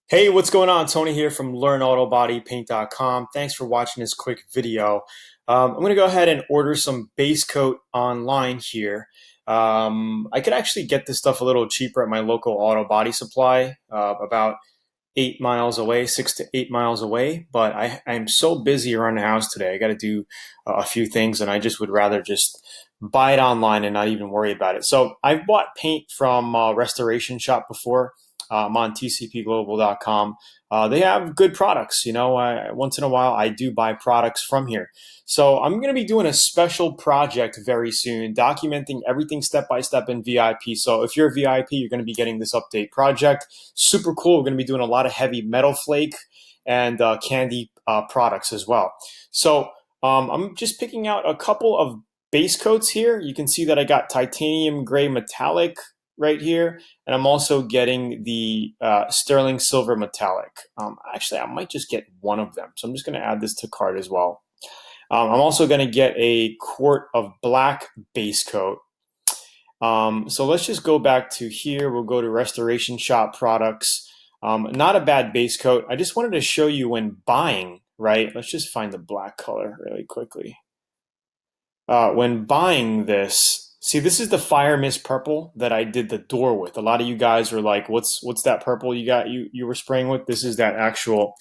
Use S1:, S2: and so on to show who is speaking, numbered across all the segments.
S1: Hey, what's going on? Tony here from LearnAutoBodyPaint.com. Thanks for watching this quick video. I'm going to go ahead and order some base coat online here. I could actually get this stuff a little cheaper at my local auto body supply, about 8 miles away, 6 to 8 miles away. But I'm so busy around the house today. I got to do a few things, and I just would rather just buy it online and not even worry about it. So I've bought paint from a restoration shop before. I'm on tcpglobal.com. They have good products. Once in a while, I do buy products from here. So I'm going to be doing a special project very soon, documenting everything step by step in VIP. So if you're a VIP, you're going to be getting this update project. Super cool. We're going to be doing a lot of heavy metal flake and candy products as well. So I'm just picking out a couple of base coats here. You can see that I got titanium gray metallic right here, and I'm also getting the sterling silver metallic. Actually, I might just get one of them, so I'm just going to add this to cart as well. I'm also going to get a quart of black base coat. So let's just go back to here. We'll go to Restoration Shop products. Not a bad base coat. I just wanted to show you when buying, right? Let's just find the black color really quickly. When buying this, see, this is the fire mist purple that I did the door with. A lot of you guys were like, "What's that purple you were spraying with?" This is that actual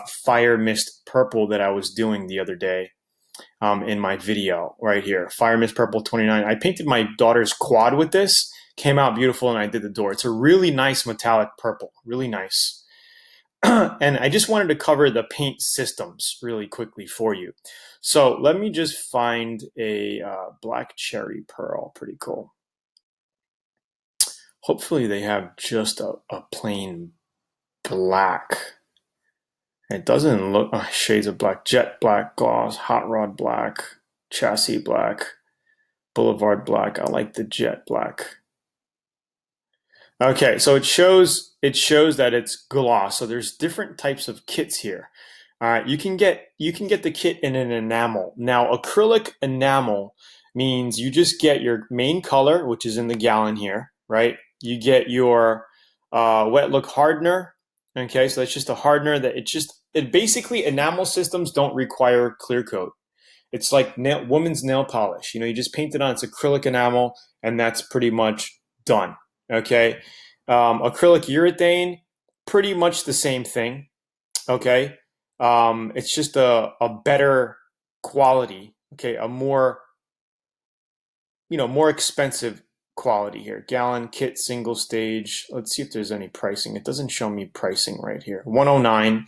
S1: fire mist purple that I was doing the other day in my video right here. Fire mist purple 29. I painted my daughter's quad with this. Came out beautiful, and I did the door. It's a really nice metallic purple, really nice. And I just wanted to cover the paint systems really quickly for you. So let me just find a black cherry pearl. Pretty cool. Hopefully they have just a plain black. It doesn't look shades of black. Jet black, gloss, hot rod black, chassis black, boulevard black. I like the jet black. Okay, so it shows that it's gloss. So there's different types of kits here. All right, you can get the kit in an enamel. Now, acrylic enamel means you just get your main color, which is in the gallon here, right? You get your wet look hardener. Okay, so that's just a hardener that it basically enamel systems don't require clear coat. It's like woman's nail polish. You just paint it on. It's acrylic enamel, and that's pretty much done. Okay, acrylic urethane, pretty much the same thing. Okay, it's just a better quality. Okay, a more expensive quality here. Gallon kit single stage. Let's see if there's any pricing. It doesn't show me pricing right here. 109.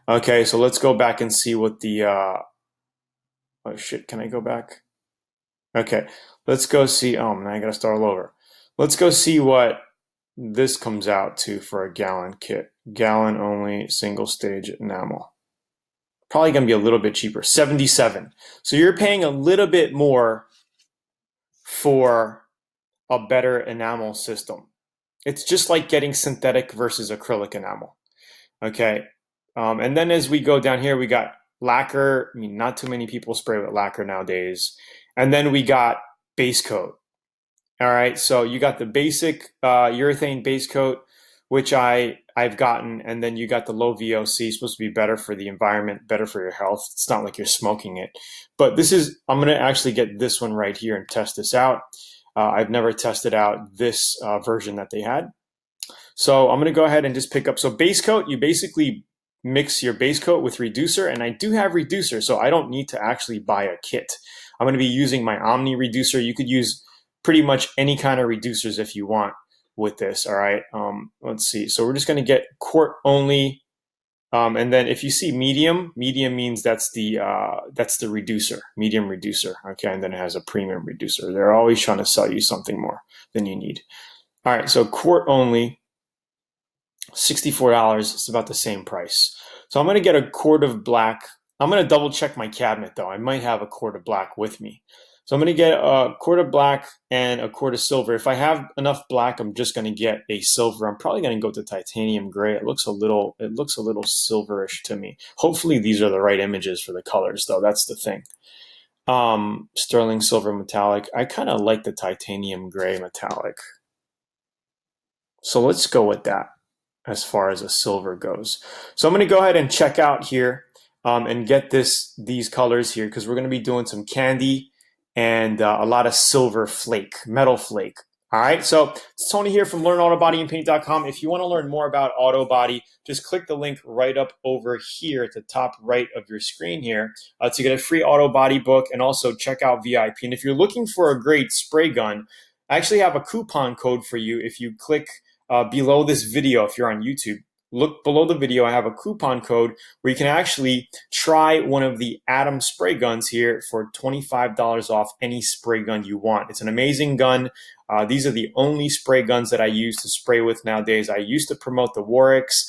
S1: Okay, so let's go back and see what the oh shit, can I go back? Okay, let's go see. Oh man, I gotta start all over. Let's go see what this comes out to for a gallon kit. Gallon only, single stage enamel. Probably gonna be a little bit cheaper, 77. So you're paying a little bit more for a better enamel system. It's just like getting synthetic versus acrylic enamel. Okay, and then as we go down here, we got lacquer. I mean, not too many people spray with lacquer nowadays. And then we got base coat. All right, so you got the basic urethane base coat, which I've gotten, and then you got the low VOC, supposed to be better for the environment, better for your health. It's not like you're smoking it, but I'm going to actually get this one right here and test this out. I've never tested out this version that they had. So I'm going to go ahead and just pick up. So base coat, you basically mix your base coat with reducer, and I do have reducer, so I don't need to actually buy a kit. I'm going to be using my Omni reducer. You could use pretty much any kind of reducers if you want with this. All right. Let's see. So we're just going to get quart only. And then if you see medium means that's the reducer, medium reducer. Okay. And then it has a premium reducer. They're always trying to sell you something more than you need. All right. So quart only, $64. It's about the same price. So I'm going to get a quart of black. I'm going to double check my cabinet though. I might have a quart of black with me. So I'm going to get a quart of black and a quart of silver. If I have enough black, I'm just going to get a silver. I'm probably going to go to titanium gray. It looks a little silverish to me. Hopefully these are the right images for the colors though. That's the thing. Sterling silver metallic. I kind of like the titanium gray metallic. So let's go with that. as far as a silver goes. So I'm going to go ahead and check out here and get these colors here because we're going to be doing some candy and a lot of silver flake, metal flake. All right, so it's Tony here from LearnAutoBodyAndPaint.com. If you want to learn more about auto body, just click the link right up over here at the top right of your screen here to get a free auto body book, and also check out VIP. And if you're looking for a great spray gun, I actually have a coupon code for you. If you click below this video, if you're on YouTube, look below the video. I have a coupon code where you can actually try one of the Atom spray guns here for $25 off any spray gun you want. It's an amazing gun. These are the only spray guns that I use to spray with nowadays. I used to promote the Warwicks.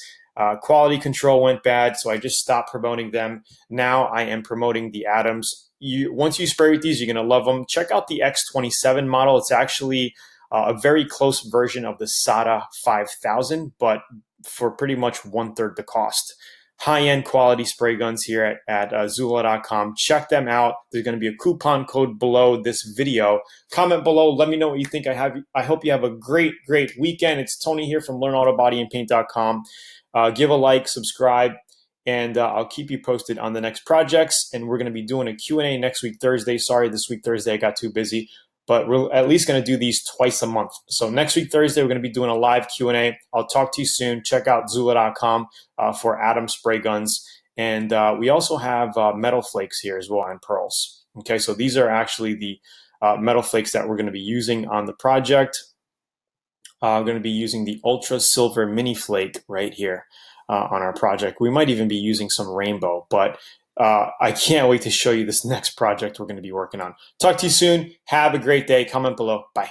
S1: Quality control went bad, so I just stopped promoting them. Now I am promoting the Atoms. Once you spray with these, you're going to love them. Check out the X27 model. It's actually a very close version of the SATA 5000, but for pretty much 1/3 the cost. High-end quality spray guns here at Zula.com. Check them out. There's going to be a coupon code below this video. Comment below. Let me know what you think. I hope you have a great weekend. It's Tony here from LearnAutoBodyAndPaint.com. Give a like, subscribe, and I'll keep you posted on the next projects. And we're going to be doing a Q&A next week, Thursday. Sorry, this week, Thursday, I got too busy. But we're at least going to do these twice a month. So next week, Thursday, we're going to be doing a live Q&A. I'll talk to you soon. Check out Zula.com for Atom spray guns. And we also have metal flakes here as well, and pearls. Okay, so these are actually the metal flakes that we're going to be using on the project. I'm going to be using the Ultra Silver Mini Flake right here on our project. We might even be using some rainbow, but I can't wait to show you this next project we're going to be working on. Talk to you soon. Have a great day. Comment below. Bye.